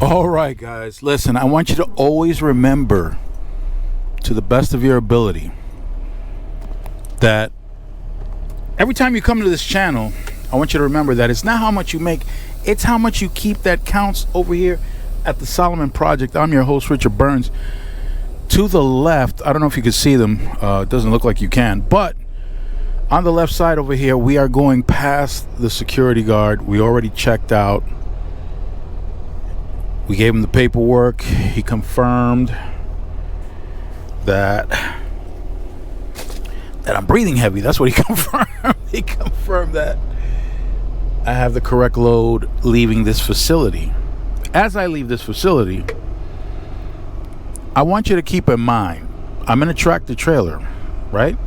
All right, guys, listen, I want you to always remember, to the best of your ability, that every time you come to this channel, I want you to remember that it's not how much you make, it's how much you keep that counts over here at the Solomon Project. I'm your host, Richard Burns. To the left, I don't know if you can see them, it doesn't look like you can, but on the left side over here, we are going past the security guard. We already checked out. We gave him the paperwork. He confirmed that I'm breathing heavy. That's what he confirmed. He confirmed that I have the correct load leaving this facility. As I leave this facility, I want you to keep in mind, I'm in a tractor trailer, right?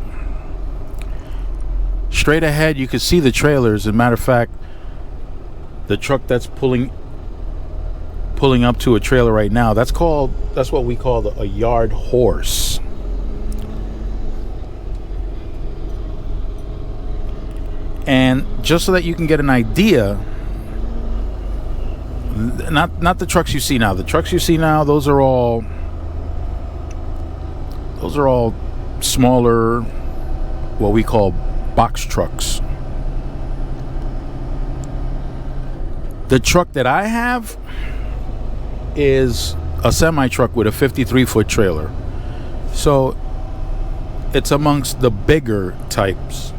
Straight ahead, you can see the trailers. As a matter of fact, the truck that's pulling up to a trailer right now, that's what we call a yard horse. And just so that you can get an idea, not the trucks you see now. The trucks you see now, those are all smaller, what we call box trucks. The truck that I have is a semi truck with a 53-foot trailer, so it's amongst the bigger types.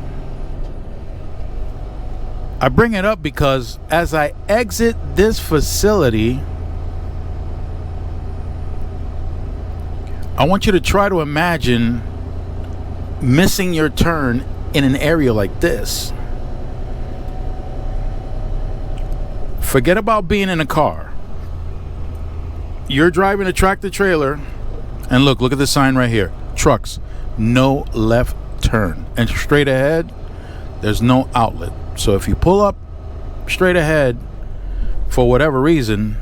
I bring it up because as I exit this facility, I want you to try to imagine missing your turn in an area like this. Forget about being in a car. You're driving a tractor trailer, and look at the sign right here. Trucks, no left turn. And straight ahead, there's no outlet. So if you pull up straight ahead, for whatever reason,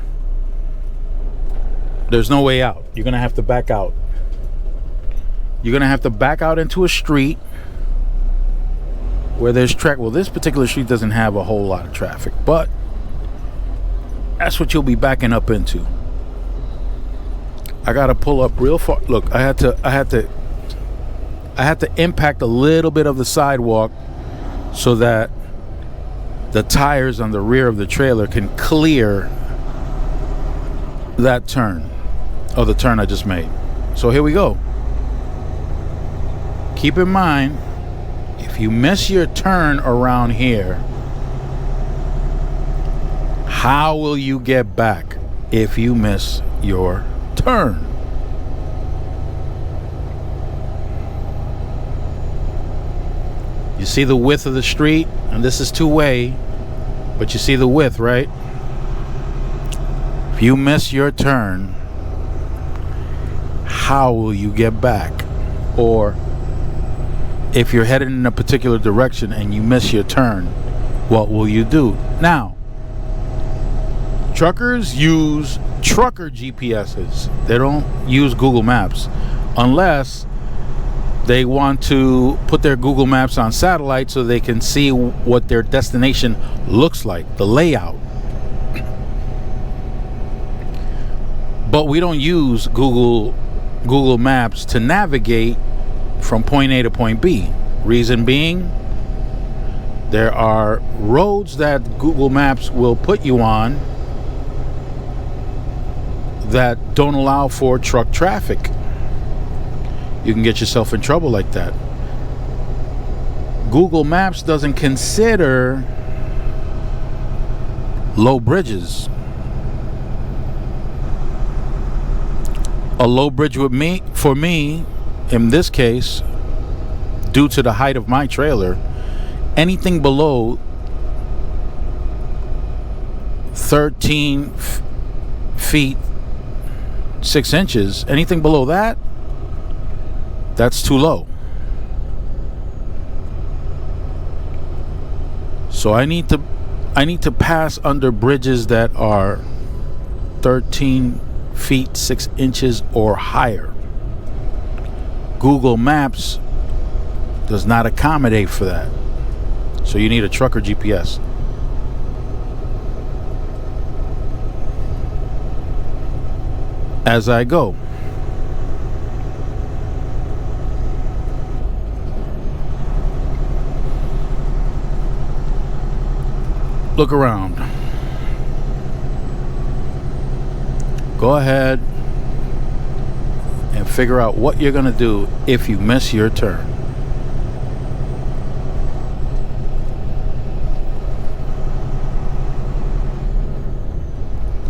there's no way out. You're going to have to back out. You're going to have to back out into a street where there's traffic. Well, this particular street doesn't have a whole lot of traffic, but that's what you'll be backing up into. I gotta pull up real far. Look, I had to impact a little bit of the sidewalk so that the tires on the rear of the trailer can clear that turn, or the turn I just made. So here we go. Keep in mind, if you miss your turn around here, how will you get back if you miss your turn? You see the width of the street, and this is two-way, but you see the width, right? If you miss your turn, how will you get back? Or if you're headed in a particular direction and you miss your turn, what will you do? Now, truckers use trucker GPSs. They don't use Google Maps unless they want to put their Google Maps on satellite so they can see what their destination looks like, the layout. But we don't use Google Maps to navigate from point A to point B. Reason being, there are roads that Google Maps will put you on that don't allow for truck traffic. You can get yourself in trouble like that. Google Maps doesn't consider low bridges. A low bridge for me, in this case, due to the height of my trailer, anything below 13 feet 6 inches, anything below that, that's too low. So I need to pass under bridges that are 13 feet 6 inches or higher. Google Maps does not accommodate for that. So you need a trucker GPS. as I go. Look around. Go ahead and figure out what you're going to do if you miss your turn.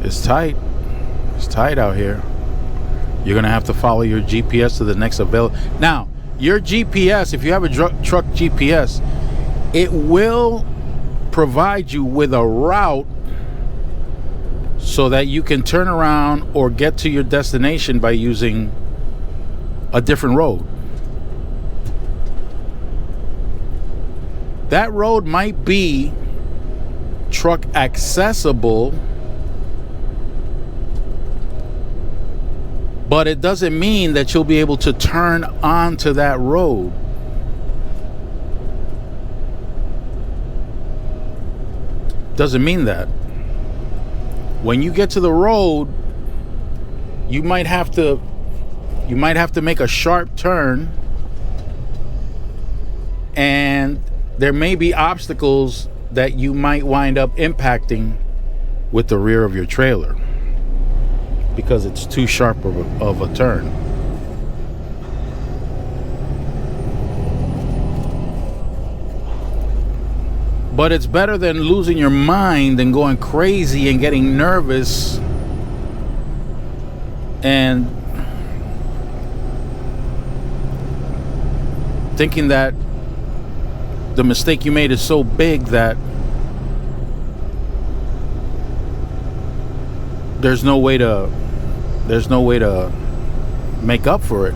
It's tight. It's tight out here. You're going to have to follow your GPS to the next available. Now, your GPS, if you have a truck GPS, it will provide you with a route so that you can turn around or get to your destination by using a different road. That road might be truck accessible, but it doesn't mean that you'll be able to turn onto that road. Doesn't mean that. When you get to the road, you might have to make a sharp turn, and there may be obstacles that you might wind up impacting with the rear of your trailer because it's too sharp of a turn. But it's better than losing your mind and going crazy and getting nervous and thinking that the mistake you made is so big that there's no way to make up for it.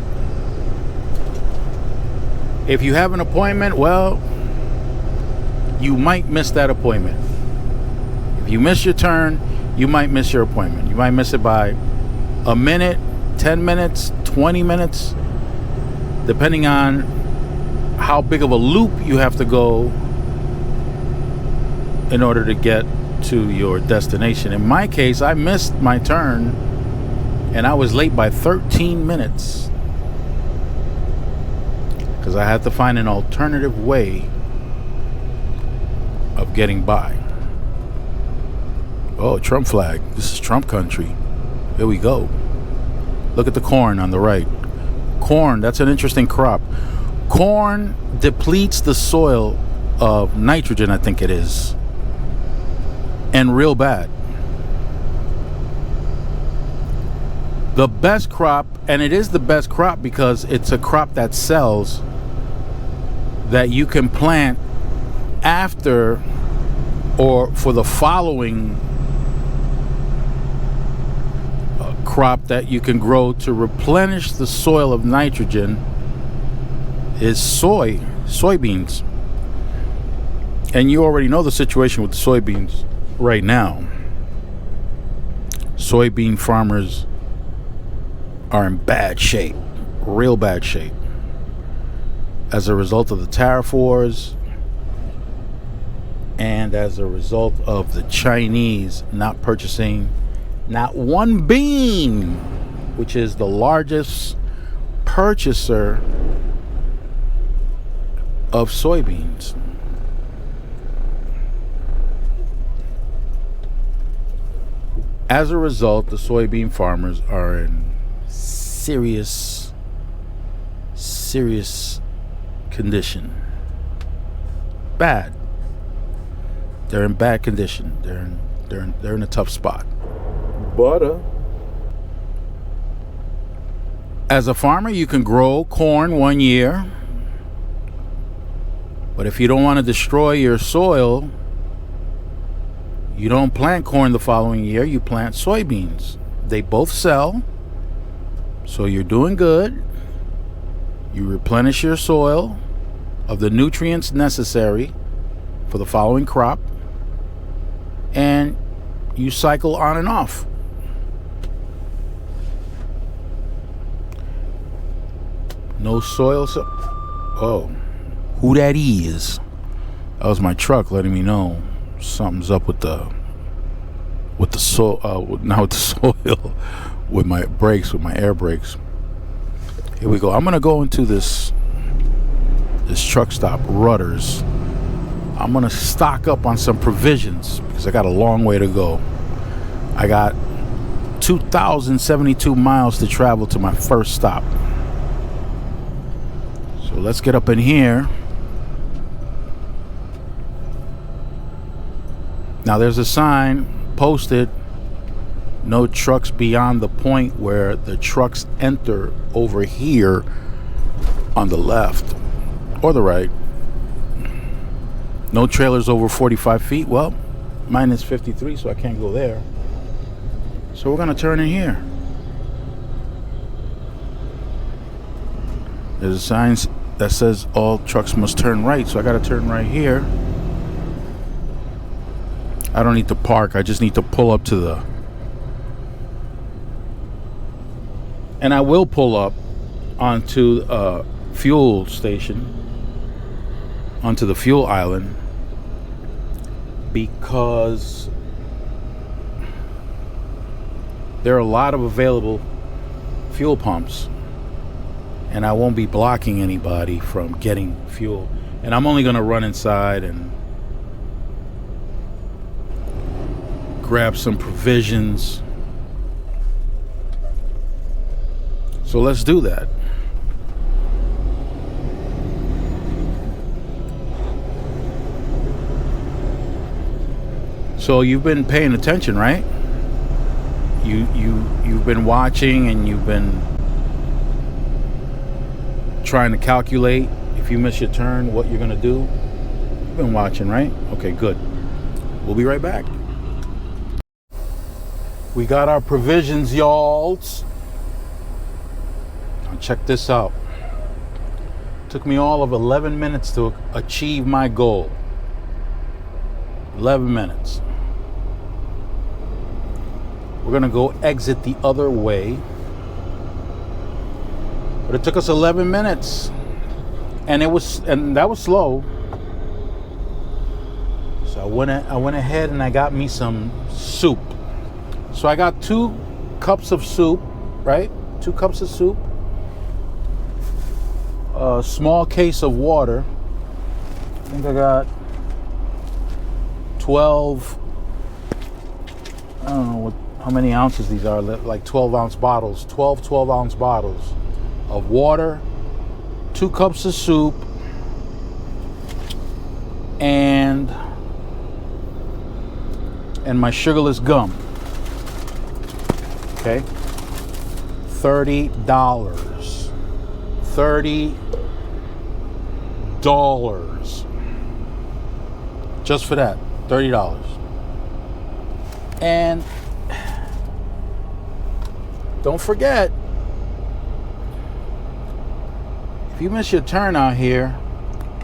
If you have an appointment, well, you might miss that appointment. If you miss your turn, you might miss your appointment. You might miss it by a minute, 10 minutes, 20 minutes, depending on how big of a loop you have to go in order to get to your destination. In my case, I missed my turn and I was late by 13 minutes because I had to find an alternative way of getting by. Oh, Trump flag. This is Trump country. Here we go. Look at the corn on the right. Corn, that's an interesting crop. Corn depletes the soil of nitrogen, I think it is. And real bad. The best crop, and it is the best crop because it's a crop that sells, that you can plant after or for the following crop that you can grow to replenish the soil of nitrogen is soybeans. And you already know the situation with the soybeans right now. Soybean farmers are in bad shape, real bad shape, as a result of the tariff wars and as a result of the Chinese not purchasing not one bean, which is the largest purchaser of soybeans. As a result, the soybean farmers are in serious condition. Bad. They're in bad condition. They're in a tough spot. But as a farmer, you can grow corn one year, but if you don't want to destroy your soil, you don't plant corn the following year. You plant soybeans. They both sell, so you're doing good. You replenish your soil of the nutrients necessary for the following crop, and you cycle on and off. No soil. Oh, who that is? That was my truck letting me know something's up with the soil. Not with the soil, with my brakes, with my air brakes. Here we go. I'm gonna go into this truck stop, Rudders. I'm gonna stock up on some provisions because I got a long way to go. I got 2,072 miles to travel to my first stop. So let's get up in here. Now there's a sign posted, no trucks beyond the point where the trucks enter over here on the left or the right. No trailers over 45 feet. Well, mine is 53, so I can't go there. So we're gonna turn in here. There's a sign that says all trucks must turn right, so I gotta turn right here. I don't need to park, I just need to pull up to the... And I will pull up onto a fuel station, onto the fuel island, because there are a lot of available fuel pumps, and I won't be blocking anybody from getting fuel. And I'm only gonna run inside and grab some provisions. So let's do that. So you've been paying attention, right? You've been watching, and you've been trying to calculate if you miss your turn what you're gonna do. You've been watching, right? Okay, good. We'll be right back. We got our provisions, y'all. Now check this out. Took me all of 11 minutes to achieve my goal. 11 minutes. We're gonna go exit the other way. But it took us 11 minutes. And that was slow. So I went ahead and I got me some soup. So I got 2 cups of soup, right? 2 cups of soup. A small case of water. I think I got 12, I don't know how many ounces these are, like 12-ounce bottles, 12-ounce bottles of water, 2 cups of soup, and my sugarless gum. Okay, $30. $30 just for that. $30. And don't forget, if you miss your turn out here,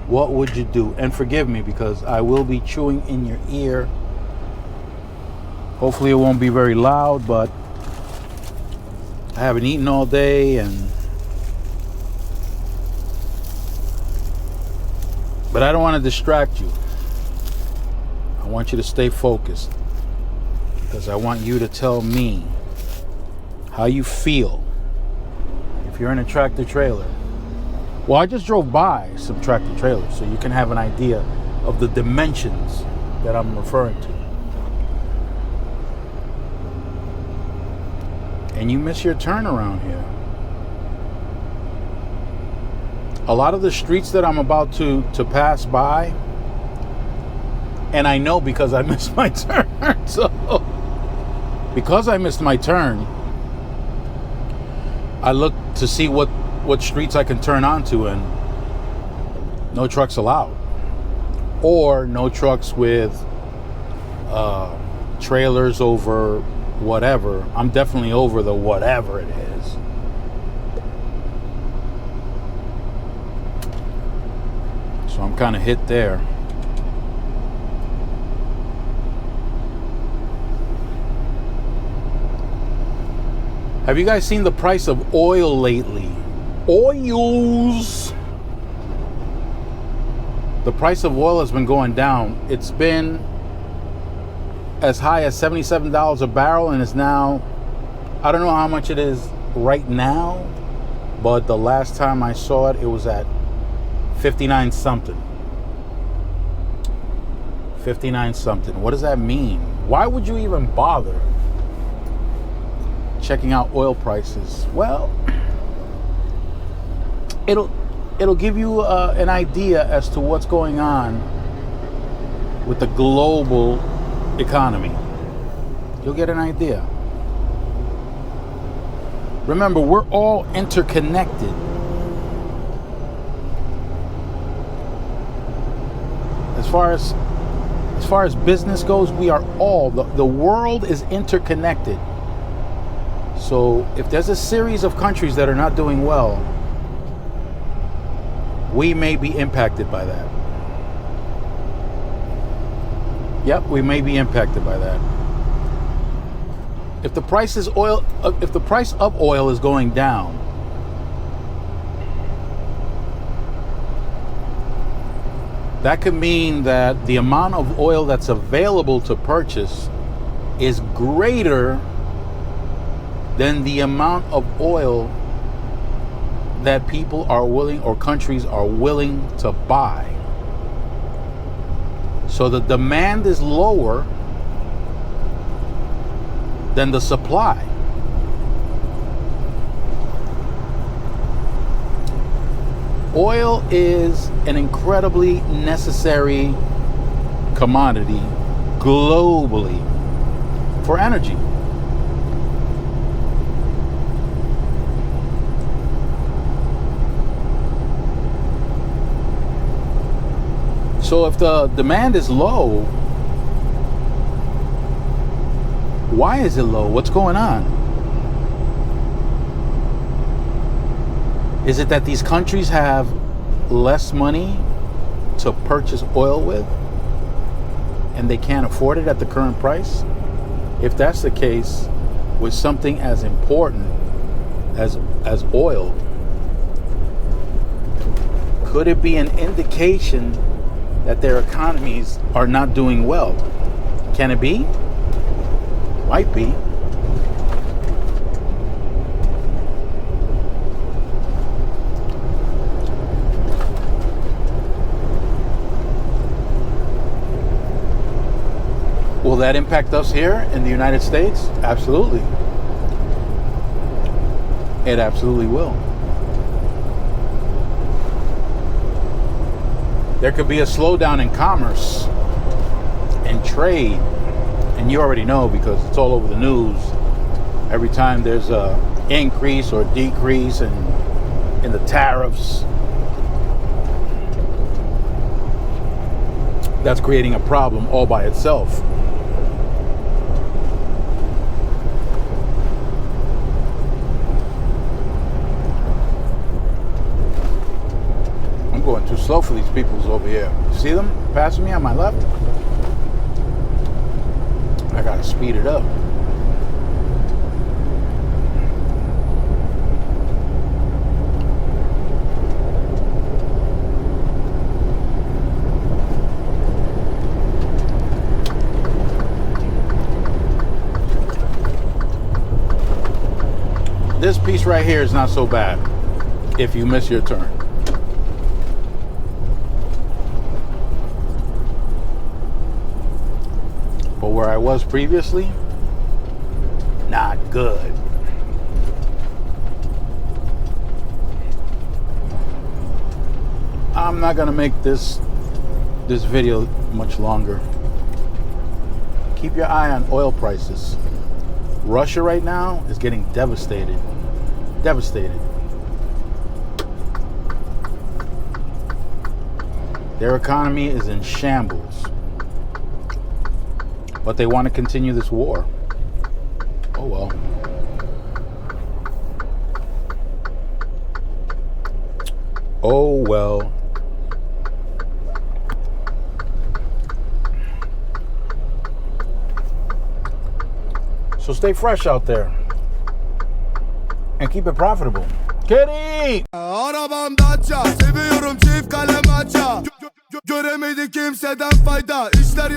what would you do? And forgive me, because I will be chewing in your ear. Hopefully it won't be very loud, but I haven't eaten all day, but I don't want to distract you. I want you to stay focused, because I want you to tell me how you feel if you're in a tractor trailer. Well, I just drove by some tractor trailers, so you can have an idea of the dimensions that I'm referring to. And you miss your turn around here. A lot of the streets that I'm about to pass by, and I know because I missed my turn. So, because I missed my turn, I looked to see what streets I can turn onto, and no trucks allowed. Or no trucks with trailers over whatever. I'm definitely over the whatever it is. So I'm kind of hit there. Have you guys seen the price of oil lately? Oils. The price of oil has been going down. It's been as high as $77 a barrel, and is now I don't know how much it is right now, but the last time I saw it, it was at 59 something. 59 something. What does that mean? Why would you even bother checking out oil prices? Well, it'll give you an idea as to what's going on with the global economy. You'll get an idea. Remember, we're all interconnected. As far as business goes, we are all, the world is interconnected. So if there's a series of countries that are not doing well, we may be impacted by that. Yep, we may be impacted by that. If the price of oil is going down, that could mean that the amount of oil that's available to purchase is greater than the amount of oil that people are willing, or countries are willing to buy. So the demand is lower than the supply. Oil is an incredibly necessary commodity globally for energy. So if the demand is low, why is it low? What's going on? Is it that these countries have less money to purchase oil with and they can't afford it at the current price? If that's the case, with something as important as oil, could it be an indication that their economies are not doing well? Can it be? Might be. Will that impact us here in the United States? Absolutely. It absolutely will. There could be a slowdown in commerce and trade. And you already know, because it's all over the news. Every time there's a increase or decrease in the tariffs, that's creating a problem all by itself. I'm going too slow for these peoples over here. See them passing me on my left? I gotta speed it up. This piece right here is not so bad if you miss your turn. But where I was previously, not good. I'm not gonna make this video much longer. Keep your eye on oil prices. Russia right now is getting devastated. Devastated. Their economy is in shambles. But they want to continue this war. Oh well. Oh well. So stay fresh out there. And keep it profitable. Kitty! Arabam Dacia, seviyorum çift kalem aça. Göremedi kimseden fayda. İşler